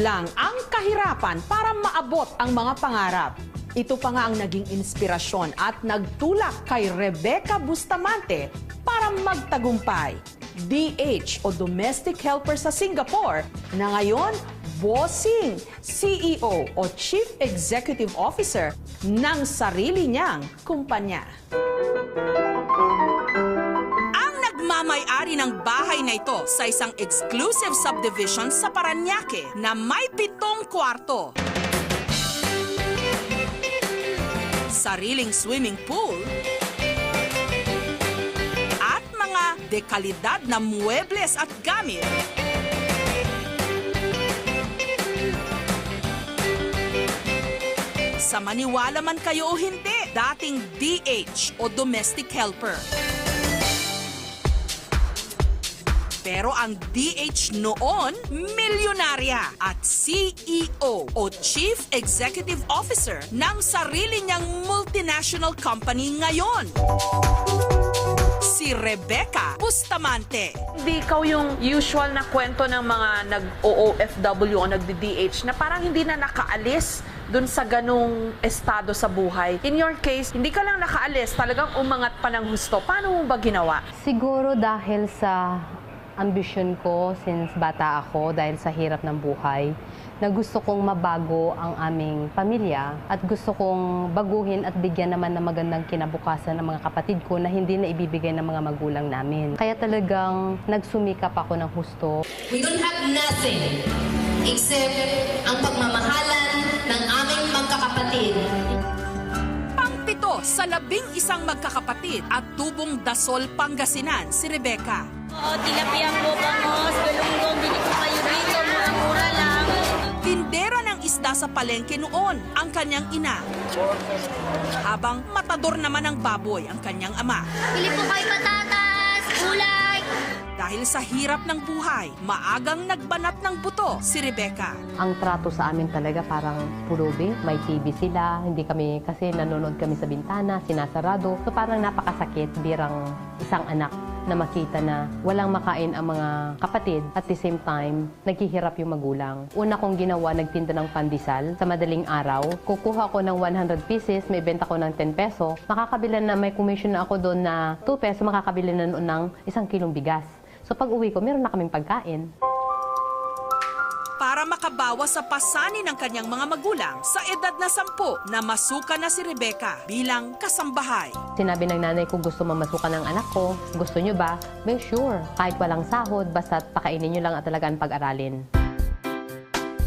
lang ang kahirapan para maabot ang mga pangarap. Ito pa nga ang naging inspirasyon at nagtulak kay Rebecca Bustamante para magtagumpay. DH o Domestic Helper sa Singapore na ngayon Bossing, CEO o Chief Executive Officer ng sarili niyang kumpanya. Ang nagmamay-ari ng bahay na ito sa isang exclusive subdivision sa Parañaque na may 7 kwarto, sariling swimming pool, at mga dekalidad na muebles at gamit. Sa maniwala man kayo o hindi, dating DH o Domestic Helper. Pero ang DH noon, milyonarya at CEO o Chief Executive Officer ng sarili niyang multinational company ngayon. Si Rebecca Bustamante. Hindi ikaw yung usual na kwento ng mga nag-OOFW o nagdi-DH na parang hindi na nakaalis dun sa ganung estado sa buhay. In your case, hindi ka lang nakaalis, talagang umangat pa ng husto. Paano mo ba ginawa? Siguro dahil sa ambisyon ko since bata ako, dahil sa hirap ng buhay, na gusto kong mabago ang aming pamilya at gusto kong baguhin at bigyan naman ng magandang kinabukasan ng mga kapatid ko na hindi na ibibigay ng mga magulang namin. Kaya talagang nagsumikap ako ng husto. We don't have nothing except ang pagmamahalan ng aming magkakapatid. Pang-7 sa 11 magkakapatid at tubong Dasol, Pangasinan si Rebecca. Tilapia po, bangos, galunggong, dili ko kayo dito, mura-mura lang. Tindera ng isda sa palengke noon ang kanyang ina. Habang matador naman ng baboy ang kanyang ama. Bili po kayo patatas, gulay. Dahil sa hirap ng buhay, maagang nagbanat ng buto si Rebecca. Ang trato sa amin talaga parang pulubi. May TV sila, hindi kami, kasi nanonood kami sa bintana, sinasarado. So parang napakasakit birang isang anak na makita na walang makain ang mga kapatid at the same time, naghihirap yung magulang. Una kong ginawa, nagtinda ng pandesal sa madaling araw. Kukuha ko ng 100 pieces, may benta ko ng 10 peso. Makakabila na, may commission na ako doon na 2 peso, makakabila na noon ng 1 kilong bigas. So pag uwi ko, meron na kaming pagkain. Para makabawas sa pasanin ng kanyang mga magulang sa edad na 10 na masuka na si Rebecca bilang kasambahay. Sinabi ng nanay ko, gusto mamasukan ng anak ko. Gusto nyo ba? May sure. Kahit walang sahod, basta pakainin nyo lang at talagang pag-aralin.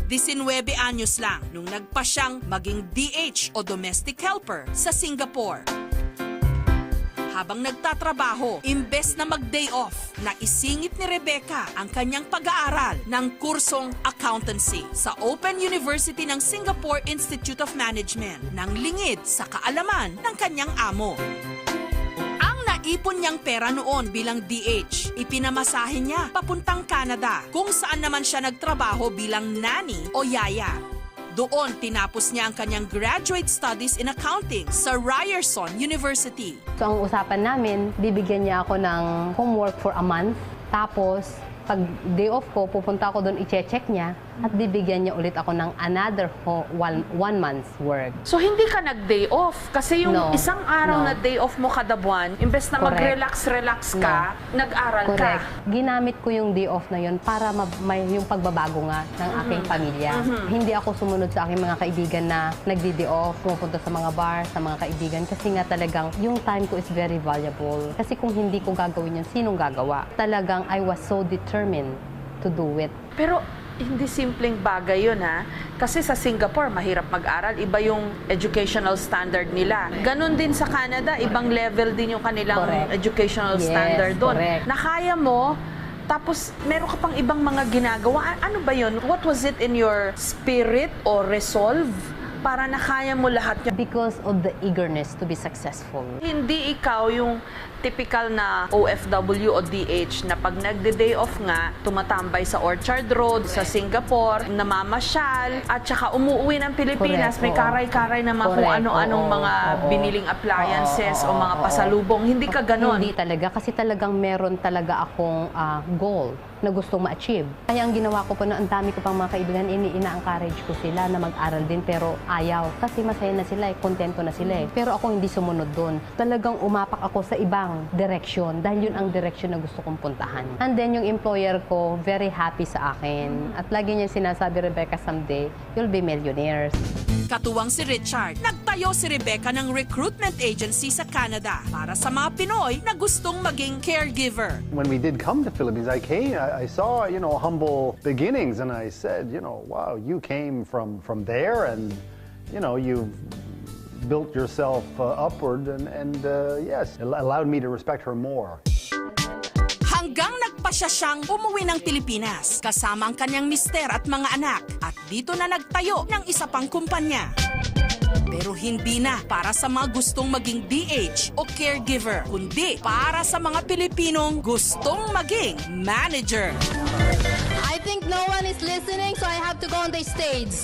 19 anyos lang nung nagpa siyang maging DH o Domestic Helper sa Singapore. Habang nagtatrabaho, imbes na mag-day off, naisingit ni Rebecca ang kanyang pag-aaral ng kursong accountancy sa Open University ng Singapore Institute of Management nang lingid sa kaalaman ng kanyang amo. Ang naipon niyang pera noon bilang DH, ipinamasahin niya papuntang Canada kung saan naman siya nagtrabaho bilang nanny o yaya. Doon, tinapos niya ang kanyang graduate studies in accounting sa Ryerson University. So ang usapan namin, bibigyan niya ako ng homework for a month. Tapos, pag day off ko, pupunta ako doon, i-check niya at bibigyan niya ulit ako ng another one month's work. So hindi ka nag-day off? Kasi yung isang araw na day off mo kada buwan, imbes na mag-relax-relax ka, nag-aral ka. Ginamit ko yung day off na yun para may yung pagbabago nga ng aking pamilya. Hindi ako sumunod sa aking mga kaibigan na nagdi-day off, pumupunta sa mga bar, sa mga kaibigan. Kasi nga talagang yung time ko is very valuable. Kasi kung hindi ko gagawin yun, sinong gagawa? Talagang I was so determined to do it. Pero hindi simpleng bagay yun, ha? Kasi sa Singapore, mahirap mag-aral. Iba yung educational standard nila. Ganon din sa Canada, ibang level din yung kanilang educational standard doon. Nakaya mo, tapos meron ka pang ibang mga ginagawa. Ano ba yun? What was it in your spirit or resolve para na kaya mo lahat yan? Because of the eagerness to be successful. Hindi ikaw yung typical na OFW o DH na pag nagde-day off nga, tumatambay sa Orchard Road, sa Singapore, namamasyal, at saka umuwi ng Pilipinas, Correct, may oo. karay-karay naman kung Correct, ano-anong oo, mga oo. biniling appliances Oo, o mga oo, pasalubong. Hindi ka ganon. Hindi talaga, kasi talagang meron talaga akong goal na gustong ma-achieve. Kaya ang ginawa ko po na ang dami ko pang mga kaibigan, ina-encourage ko sila na mag-aral din pero ayaw. Kasi masaya na sila, kontento na sila. Pero ako hindi sumunod doon. Talagang umapak ako sa ibang direction dahil yun ang direction na gusto kong puntahan. And then yung employer ko, very happy sa akin. At lagi niya sinasabi, Rebecca, someday, you'll be millionaires. Katuwang si Richard, nagtayo si Rebecca ng recruitment agency sa Canada para sa mga Pinoy na gustong maging caregiver. When we did come to Philippines, I saw, humble beginnings, and I said, wow, you came from there, and, you've built yourself upward, and yes, it allowed me to respect her more. Hanggang nagpasya siyang umuwi ng Pilipinas kasama ang kanyang mister at mga anak at dito na nagtayo ng isa pang kumpanya. Pero hindi na para sa mga gustong maging DH o caregiver, kundi para sa mga Pilipinong gustong maging manager. I think no one is listening, so I have to go on the stage.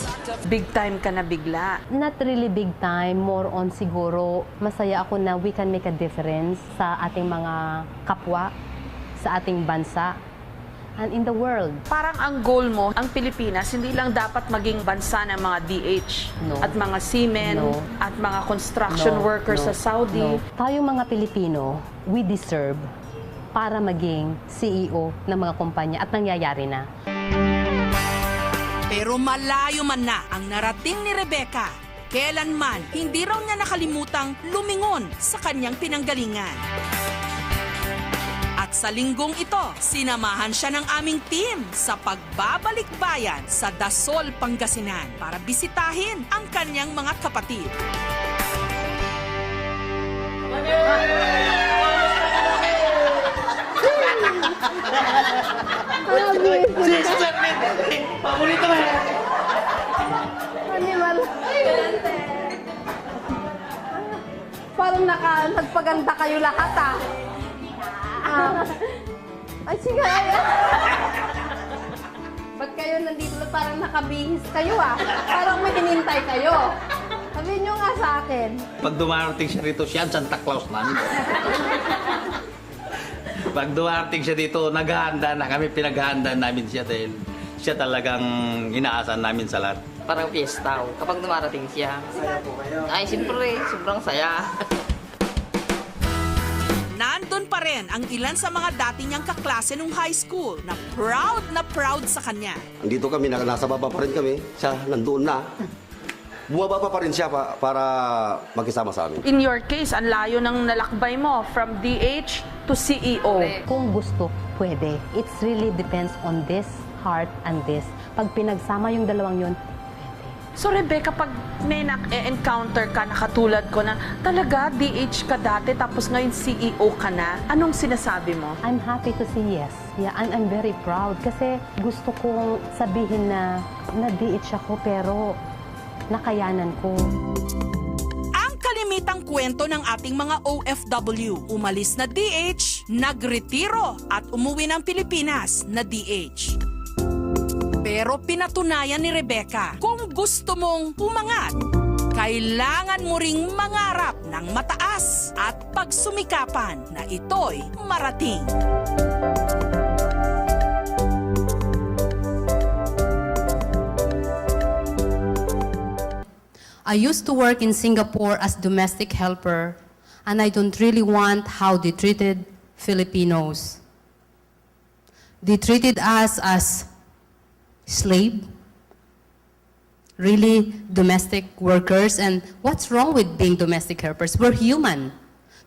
Big time ka na bigla. Not really big time, more on siguro masaya ako na we can make a difference sa ating mga kapwa, sa ating bansa, and in the world. Parang ang goal mo, ang Pilipinas, hindi lang dapat maging bansa ng mga DH No. at mga seamen No. at mga construction No, workers no, sa Saudi. no. Tayong mga Pilipino, we deserve para maging CEO ng mga kumpanya at nangyayari na. Pero malayo man na ang narating ni Rebecca, kailanman hindi raw niya nakalimutang lumingon sa kanyang pinanggalingan. At sa linggong ito, sinamahan siya ng aming team sa pagbabalik bayan sa Dasol, Pangasinan para bisitahin ang kanyang mga kapatid. Paborito mo yan. Animal. Parang nagpaganda kayo lahat Ay, sige. Ba't kayo nandito na parang nakabihis kayo Parang may hinintay kayo. Sabihin nyo nga sa akin. Pag dumarating siya rito, siya ang Santa Claus namin. Pag dumarating siya dito, naghahanda na kami, pinaghahandaan namin siya dahil siya talagang inaasahan namin sa lahat. Parang fiesta kapag dumarating siya. Saya po kayo? Ay, siyempre, sobrang saya. Nandun pa rin ang ilan sa mga dati niyang kaklase nung high school na proud sa kanya. Andito kami, nasa baba pa rin kami. Siya nandoon na. Bumababa pa rin siya para makisama sa amin. In your case, ang layo ng nalakbay mo from DH to CEO. Kung gusto, pwede. It really depends on this heart and this. Pag pinagsama yung dalawang yun, So Rebecca, pag may encounter ka na katulad ko na talaga DH ka dati tapos ngayon CEO ka na, anong sinasabi mo? I'm happy to say yes. Yeah, I'm very proud kasi gusto kong sabihin na DH ako pero nakayanan ko. Ang kalimitang kwento ng ating mga OFW, umalis na DH, nagretiro at umuwi ng Pilipinas na DH. Pero pinatunayan ni Rebecca, kung gusto mong umangat, kailangan mo ring mangarap ng mataas at pagsumikapan na ito'y marating. I used to work in Singapore as domestic helper, and I don't really want how they treated Filipinos. They treated us as slave, really domestic workers. And what's wrong with being domestic helpers? We're human.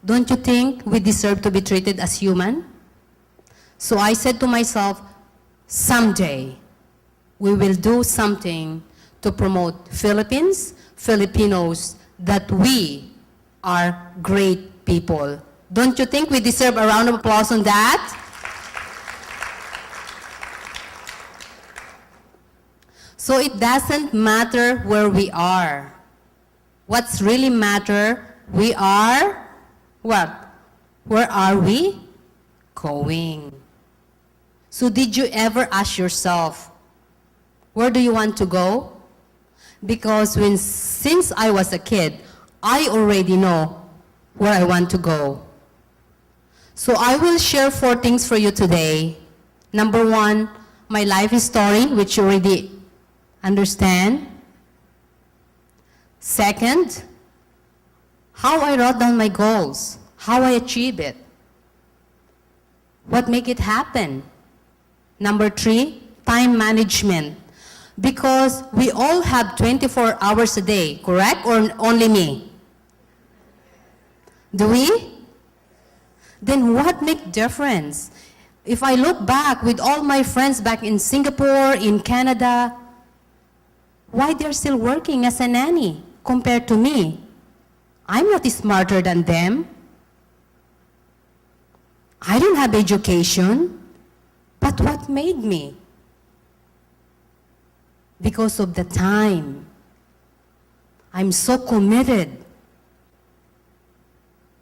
Don't you think we deserve to be treated as human? So I said to myself, someday we will do something to promote Filipinos, that we are great people. Don't you think we deserve a round of applause on that? So it doesn't matter where we are. What's really matter, we are, what? Where are we going? So did you ever ask yourself, where do you want to go? Because since I was a kid, I already know where I want to go. So I will share 4 things for you today. Number 1, my life story, which you already understand. Second, how I wrote down my goals, how I achieve it, what make it happen. Number 3, time management. Because we all have 24 hours a day, correct? Or only me? Do we? Then what make difference? If I look back with all my friends back in Singapore, in Canada, why they're still working as a nanny compared to me? I'm not smarter than them. I don't have education. But what made me? Because of the time. I'm so committed.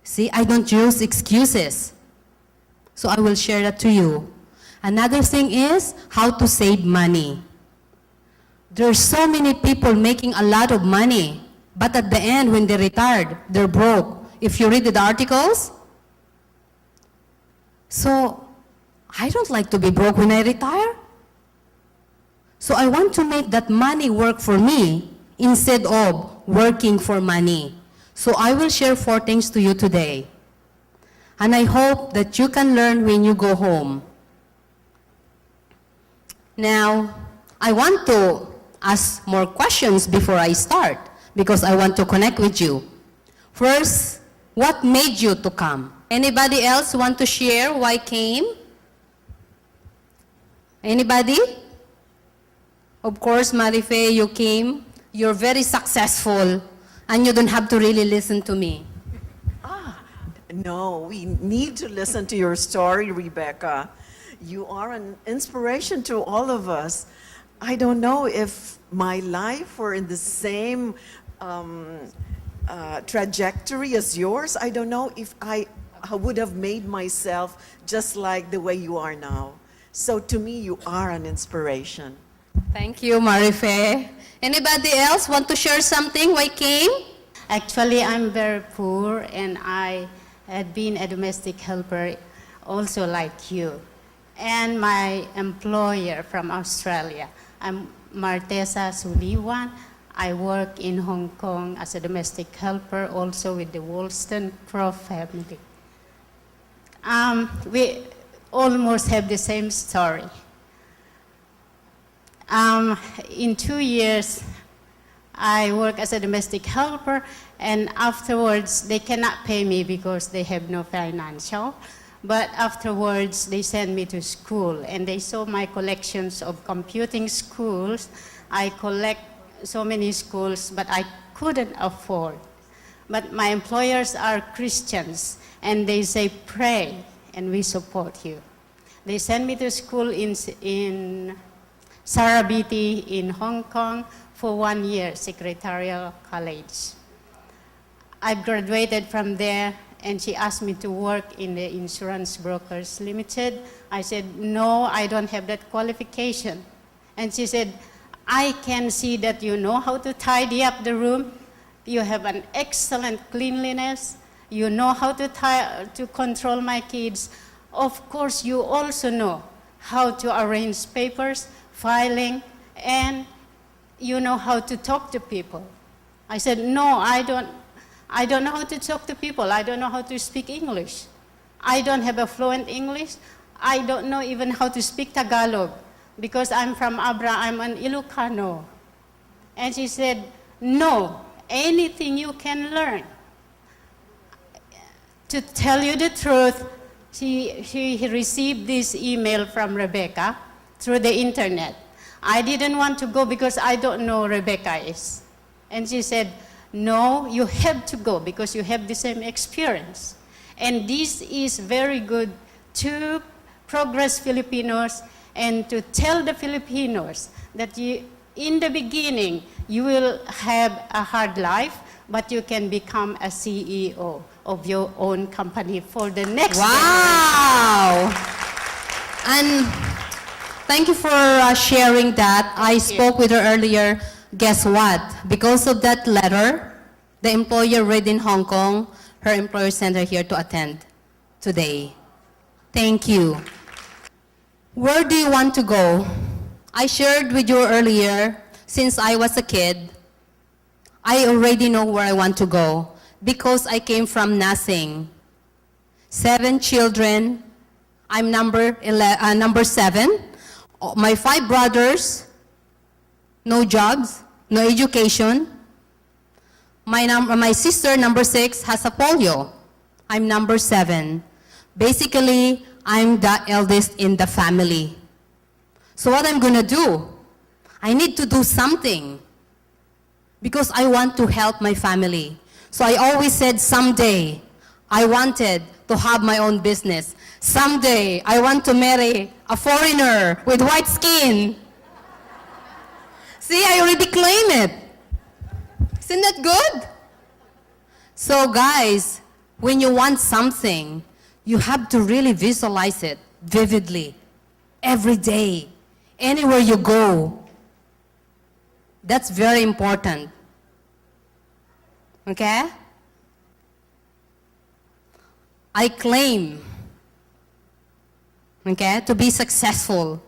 See, I don't use excuses. So I will share that to you. Another thing is how to save money. There's so many people making a lot of money, but at the end, when they retired, they're broke. If you read the articles, so I don't like to be broke when I retire. So I want to make that money work for me instead of working for money. So I will share 4 things to you today. And I hope that you can learn when you go home. Now, I want to ask more questions before I start because I want to connect with you. First, what made you to come? Anybody else want to share why came? Anybody? Of course, Marife, you came. You're very successful, and you don't have to really listen to me. No, we need to listen to your story, Rebecca. You are an inspiration to all of us. I don't know if my life were in the same trajectory as yours. I don't know if I would have made myself just like the way you are now. So to me, you are an inspiration. Thank you, Marife. Anybody else want to share something? Why came? Actually, I'm very poor, and I had been a domestic helper also like you. And my employer from Australia, I'm Martesa Suliwan. I work in Hong Kong as a domestic helper, also with the Wollstonecraft family. We almost have the same story. In 2 years, I work as a domestic helper, and afterwards, they cannot pay me because they have no financial. But afterwards, they sent me to school, and they saw my collections of computing schools. I collect so many schools, but I couldn't afford. But my employers are Christians, and they say, pray, and we support you. They sent me to school in Sarabiti in Hong Kong for 1 year, Secretarial College. I graduated from there, and she asked me to work in the Insurance Brokers Limited. I said, no, I don't have that qualification. And she said, I can see that you know how to tidy up the room. You have an excellent cleanliness. You know how to control my kids. Of course, you also know how to arrange papers, filing, and you know how to talk to people. I said, no, I don't know how to talk to people. I don't know how to speak English. I don't have a fluent English. I don't know even how to speak Tagalog because I'm from Abra, I'm an Ilocano. And she said, no, anything you can learn. To tell you the truth, she received this email from Rebecca through the internet. I didn't want to go because I don't know Rebecca is. And she said, no, you have to go because you have the same experience. And this is very good to progress Filipinos and to tell the Filipinos that in the beginning, you will have a hard life, but you can become a CEO of your own company for the next Wow! And thank you for sharing that. I spoke with her earlier. Guess what? Because of that letter, the employer read in Hong Kong, her employer sent her here to attend today. Thank you. Where do you want to go? I shared with you earlier, since I was a kid, I already know where I want to go because I came from nothing. 7 children. I'm number 7. My 5 brothers, no jobs, no education. My sister, number 6, has a polio. I'm number 7. Basically, I'm the eldest in the family. So what I'm gonna do? I need to do something because I want to help my family. So I always said someday I wanted to have my own business. Someday I want to marry a foreigner with white skin. See, I already claim it. Isn't that good? So guys, when you want something, you have to really visualize it vividly, every day, anywhere you go. That's very important. Okay? I claim, okay, to be successful.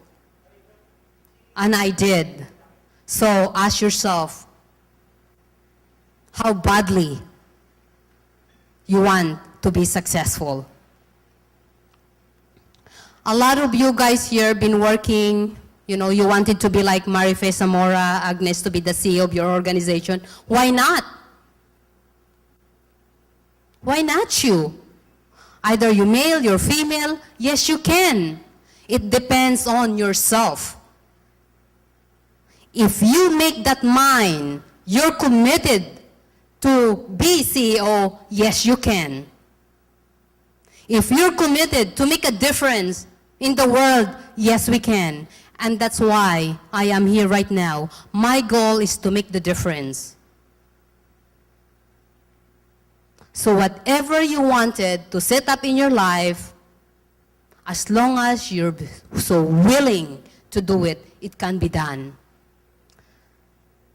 And I did. So ask yourself, how badly you want to be successful. A lot of you guys here been working, you know, you wanted to be like Marife Zamora, Agnes, to be the CEO of your organization. Why not? Why not you? Either you male, you're female, yes you can. It depends on yourself. If you make that mind, you're committed to be CEO, yes you can. If you're committed to make a difference in the world, yes we can. And that's why I am here right now. My goal is to make the difference. So whatever you wanted to set up in your life, as long as you're so willing to do it, it can be done.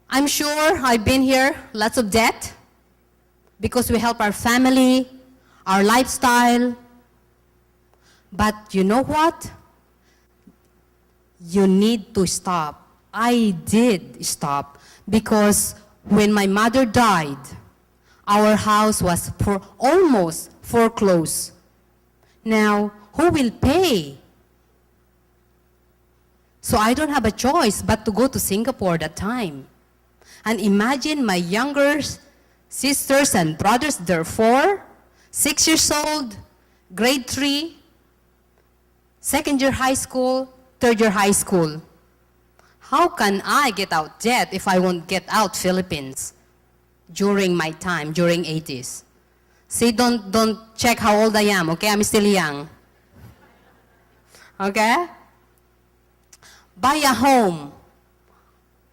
I'm sure I've been here, lots of debt, because we help our family, our lifestyle. But you know what? You need to stop. I did stop because when my mother died, our house was almost foreclosed. Now, who will pay? So I don't have a choice but to go to Singapore that time. And imagine my younger sisters and brothers, they're 4, 6 years old, grade 3, second year high school, third year high school. How can I get out debt if I won't get out Philippines during my time, during 80s? See, don't check how old I am, okay? I'm still young. Okay? Buy a home.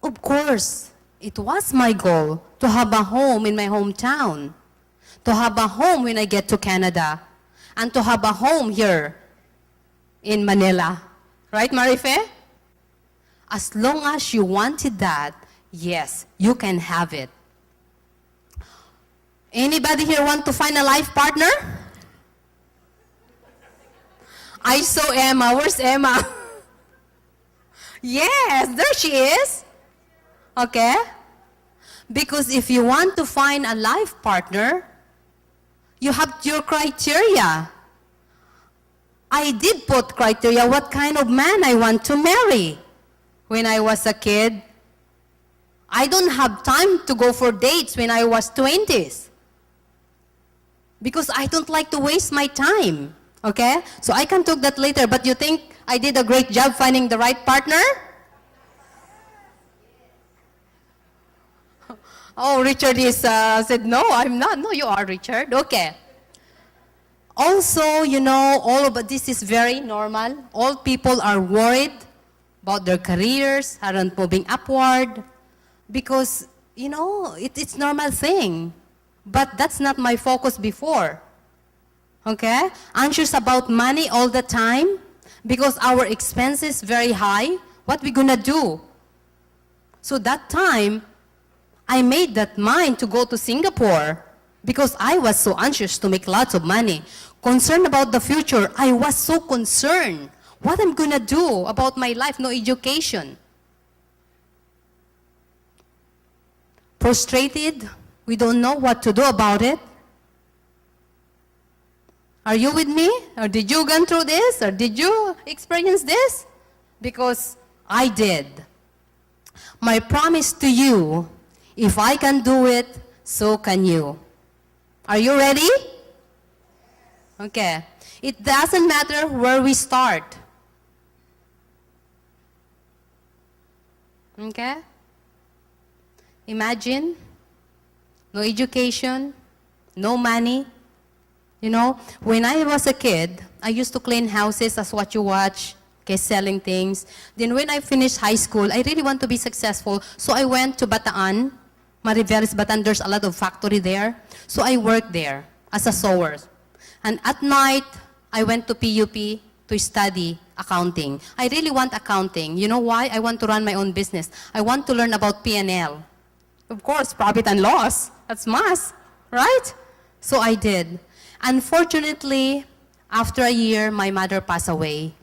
Of course, it was my goal to have a home in my hometown, to have a home when I get to Canada, and to have a home here in Manila. Right, Marife? As long as you wanted that, yes, you can have it. Anybody here want to find a life partner? I saw Emma. Where's Emma? Yes, there she is. Okay? Because if you want to find a life partner, you have your criteria. I did put criteria what kind of man I want to marry. When I was a kid, I don't have time to go for dates when I was 20s. Because I don't like to waste my time. Okay? So I can talk that later, but you think I did a great job finding the right partner? Oh, Richard is said, no, I'm not. No, you are, Richard. Okay. Also, you know, all of this is very normal. All people are worried about their careers, aren't moving upward, because it's normal thing. But that's not my focus before. Okay? Anxious about money all the time because our expenses very high. What we gonna do? So that time, I made that mind to go to Singapore because I was so anxious to make lots of money. Concerned about the future, I was so concerned. What I'm gonna do about my life, no education. Frustrated, we don't know what to do about it. Are you with me? Or did you go through this? Or did you experience this? Because I did. My promise to you, if I can do it, so can you. Are you ready? Okay. It doesn't matter where we start. Okay? Imagine, no education, no money. When I was a kid, I used to clean houses as what you watch, okay, selling things. Then when I finished high school, I really want to be successful. So I went to Bataan, Mariveles, Bataan, there's a lot of factory there. So I worked there as a sewer. And at night, I went to PUP to study accounting. I really want accounting. You know why? I want to run my own business. I want to learn about P&L. Of course, profit and loss. That's must, right? So I did. Unfortunately, after a year, my mother passed away.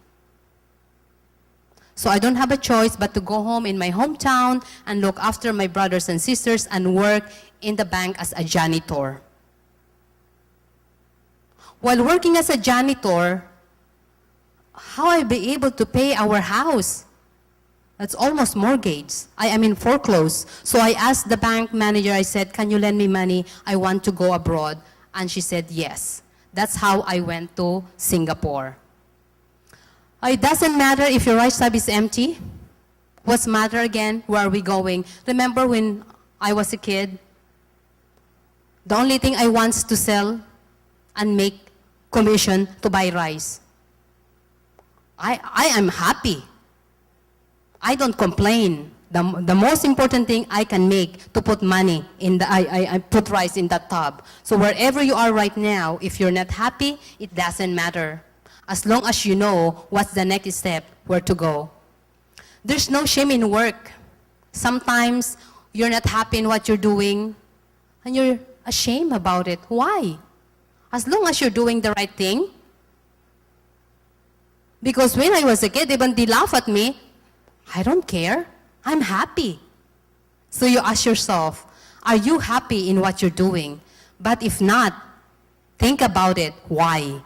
So I don't have a choice but to go home in my hometown and look after my brothers and sisters and work in the bank as a janitor. While working as a janitor, how I be able to pay our house? That's almost mortgage. I am in foreclosed. So I asked the bank manager, I said, can you lend me money? I want to go abroad. And she said, yes. That's how I went to Singapore. It doesn't matter if your rice tub is empty. What's matter again? Where are we going? Remember when I was a kid? The only thing I want is to sell and make commission to buy rice. I am happy. I don't complain. The most important thing I can make to put money in I put rice in that tub. So wherever you are right now, if you're not happy, it doesn't matter. As long as you know what's the next step, where to go. There's no shame in work. Sometimes you're not happy in what you're doing and you're ashamed about it. Why? As long as you're doing the right thing. Because when I was a kid, even they laugh at me, I don't care. I'm happy. So you ask yourself, are you happy in what you're doing? But if not, think about it. Why?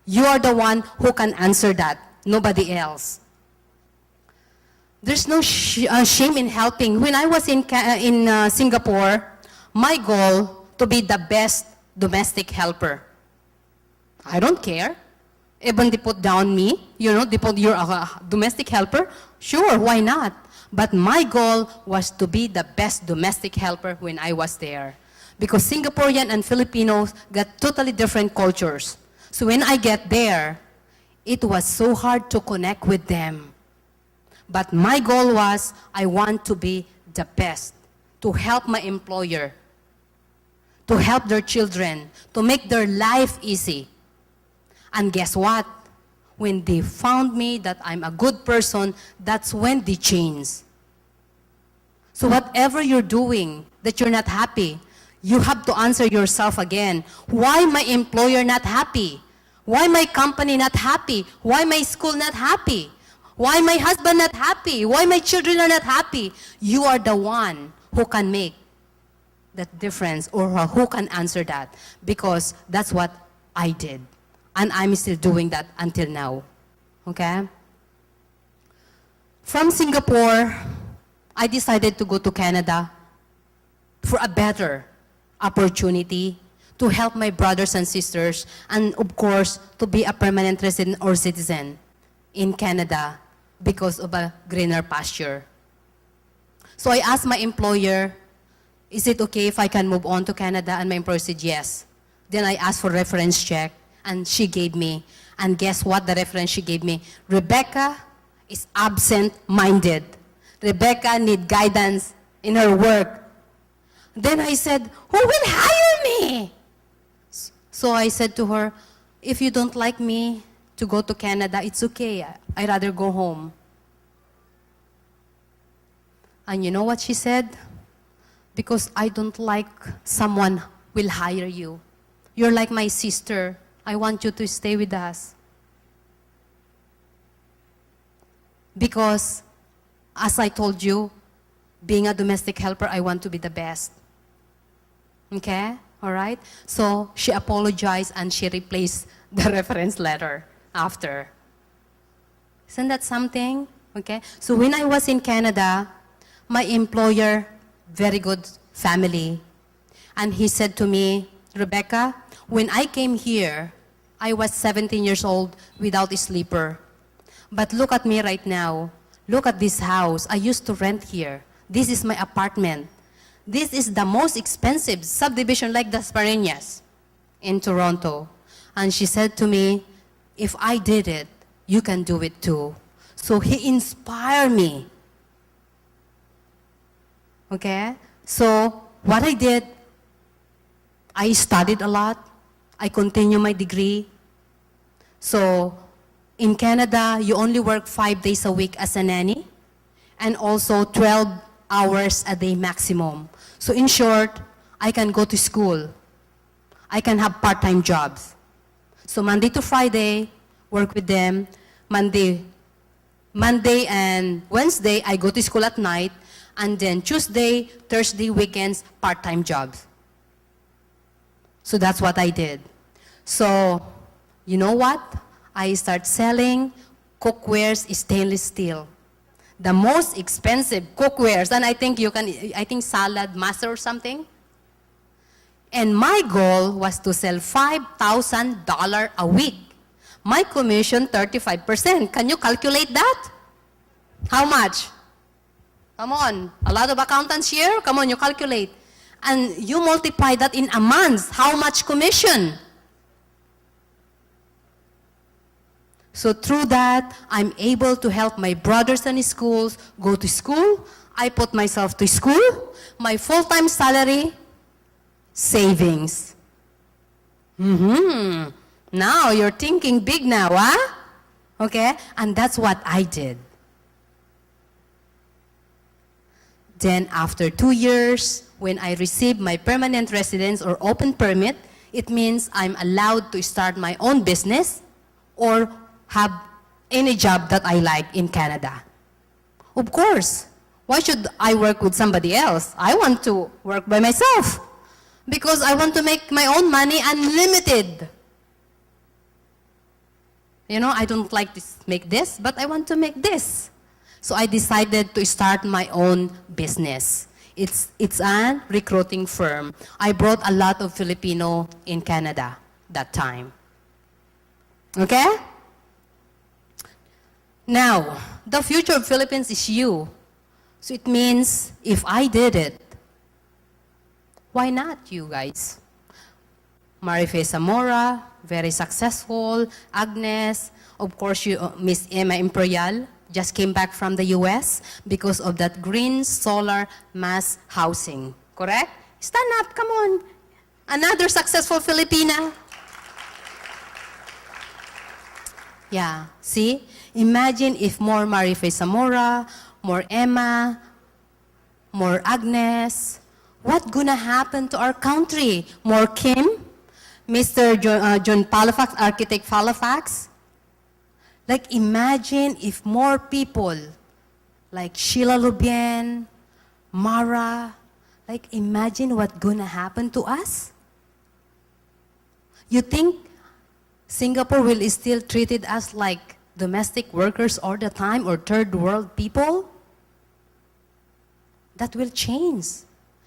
You are the one who can answer that, nobody else. There's no shame in helping. When I was in Singapore, my goal to be the best domestic helper. I don't care. Even they put down me, they put you're a domestic helper. Sure, why not? But my goal was to be the best domestic helper when I was there. Because Singaporean and Filipinos got totally different cultures. So when I get there, it was so hard to connect with them. But my goal was, I want to be the best, to help my employer, to help their children, to make their life easy. And guess what? When they found me that I'm a good person, that's when they changed. So whatever you're doing that you're not happy, you have to answer yourself again. Why my employer not happy? Why my company not happy? Why my school not happy? Why my husband not happy? Why my children are not happy? You are the one who can make that difference or who can answer that, because that's what I did. And I'm still doing that until now. Okay? From Singapore, I decided to go to Canada for a better opportunity to help my brothers and sisters, and of course, to be a permanent resident or citizen in Canada because of a greener pasture. So I asked my employer, is it okay if I can move on to Canada? And my employer said yes. Then I asked for reference check, and she gave me. And guess what the reference she gave me? Rebecca is absent-minded. Rebecca need guidance in her work. Then I said, who will hire me? So I said to her, if you don't like me to go to Canada, it's okay. I'd rather go home. And you know what she said? Because I don't like someone will hire you. You're like my sister. I want you to stay with us. Because, as I told you, being a domestic helper, I want to be the best. Okay? All right? So she apologized and she replaced the reference letter after. Isn't that something? Okay? So when I was in Canada, my employer, very good family, and he said to me, Rebecca, when I came here, I was 17 years old without a sleeper. But look at me right now. Look at this house. I used to rent here. This is my apartment. This is the most expensive subdivision like the Sparenias in Toronto. And she said to me, if I did it, you can do it too. So he inspired me. Okay? So what I did, I studied a lot. I continued my degree. So in Canada, you only work 5 days a week as a nanny and also 12 hours a day maximum. So in short, I can go to school. I can have part-time jobs. So Monday to Friday, work with them. Monday and Wednesday, I go to school at night. And then Tuesday, Thursday, weekends, part-time jobs. So that's what I did. So, you know what? I start selling cookwares, stainless steel. The most expensive cookwares, and I think salad master or something. And my goal was to sell $5,000 a week. My commission, 35%. Can you calculate that? How much? Come on, a lot of accountants here. Come on, you calculate. And you multiply that in a month. How much commission? So through that, I'm able to help my brothers in schools go to school. I put myself to school. My full-time salary, savings. Now you're thinking big now, huh? Okay? And that's what I did. Then after 2 years, when I received my permanent residence or open permit, it means I'm allowed to start my own business or have any job that I like in Canada. Of course, why should I work with somebody else? I want to work by myself because I want to make my own money unlimited. You know, I don't like to make this, but I want to make this. So I decided to start my own business. It's a recruiting firm. I brought a lot of Filipino in Canada that time. Okay? Now, the future of Philippines is you. So it means if I did it, why not you guys? Marife Zamora, very successful. Agnes, of course, you, Miss Emma Imperial, just came back from the US because of that green solar mass housing. Correct? Stand up, come on. Another successful Filipina. Yeah, see? Imagine if more Marife Zamora, more Emma, more Agnes, what gonna happen to our country? More Kim, Mr. John Palafax, Architect Palafax. Like imagine if more people like Sheila Lubien, Mara, like imagine what gonna happen to us? You think Singapore will still treated us like domestic workers all the time or third world people? That will change.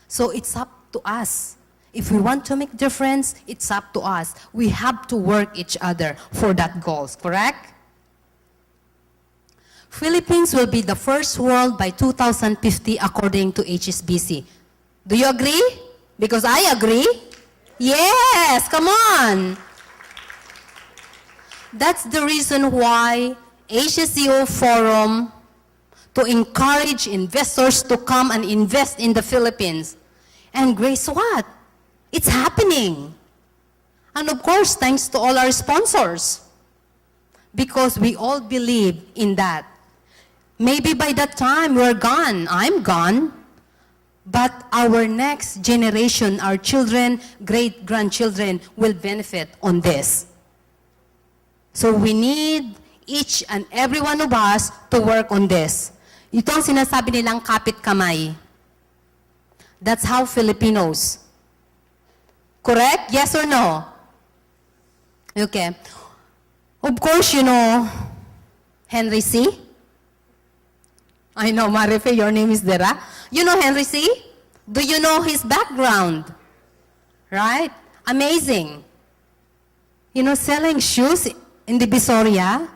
So it's up to us. If we want to make difference, it's up to us. We have to work each other for that goals, correct? Philippines will be the first world by 2050 according to HSBC. Do you agree? Because I agree. Yes, come on. That's the reason why HSCO Forum to encourage investors to come and invest in the Philippines. And grace what? It's happening. And of course, thanks to all our sponsors. Because we all believe in that. Maybe by that time we're gone, I'm gone, but our next generation, our children, great-grandchildren will benefit on this. So we need each and every one of us to work on this. Ito ang sinasabi nilang kapit kamay. That's how Filipinos. Correct? Yes or no? Okay. Of course, you know, Henry C. I know, Marife, your name is Dera. You know Henry C? Do you know his background? Right? Amazing. You know, selling shoes in the Visoria.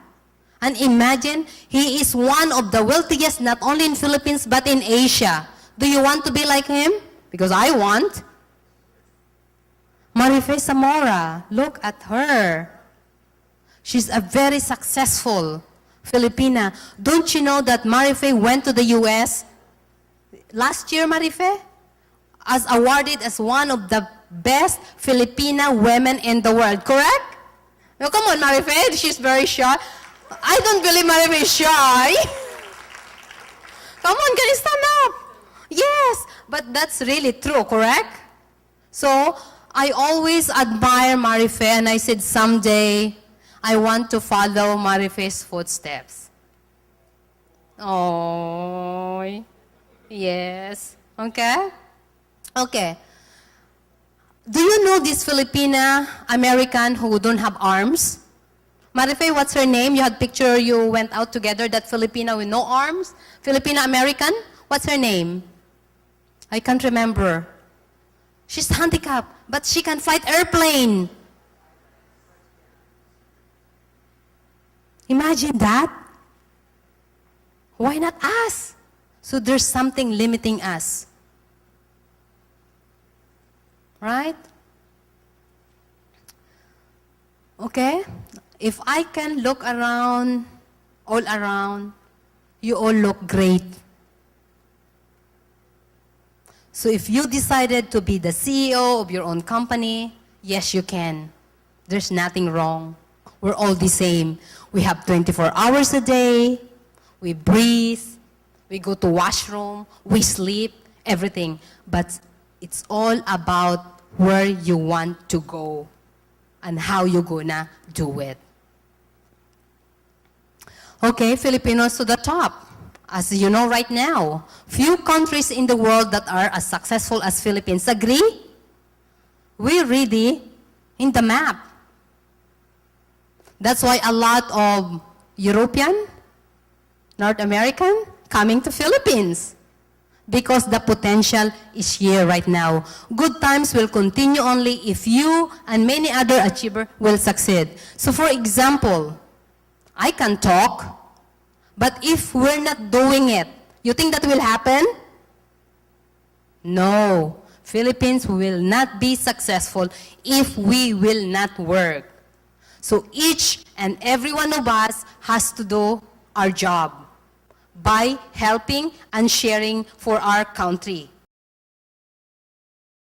And imagine, he is one of the wealthiest, not only in Philippines, but in Asia. Do you want to be like him? Because I want. Marife Zamora, look at her. She's a very successful Filipina. Don't you know that Marife went to the U.S. last year, Marife? As awarded as one of the best Filipina women in the world, correct? No, come on, Marife, she's very shy. I don't believe Marife is shy. Come on, can you stand up? Yes, but that's really true, correct? So, I always admire Marife, and I said someday, I want to follow Marife's footsteps. Oh, yes. Okay? Okay. Do you know this Filipina American who don't have arms? Marife, what's her name? You had picture, you went out together, that Filipina with no arms? Filipina American? What's her name? I can't remember. She's handicapped, but she can fly airplane. Imagine that. Why not us? So there's something limiting us. Right? Okay? If I can look around, all around, you all look great. So if you decided to be the CEO of your own company, yes, you can. There's nothing wrong. We're all the same. We have 24 hours a day. We breathe. We go to washroom. We sleep. Everything. But it's all about where you want to go and how you're gonna do it. Okay, Filipinos to the top. As you know right now, few countries in the world that are as successful as Philippines. Agree? We're really in the map. That's why a lot of European, North American, coming to Philippines. Because the potential is here right now. Good times will continue only if you and many other achievers will succeed. So for example, I can talk, but if we're not doing it, you think that will happen? No. Philippines will not be successful if we will not work. So each and every one of us has to do our job by helping and sharing for our country.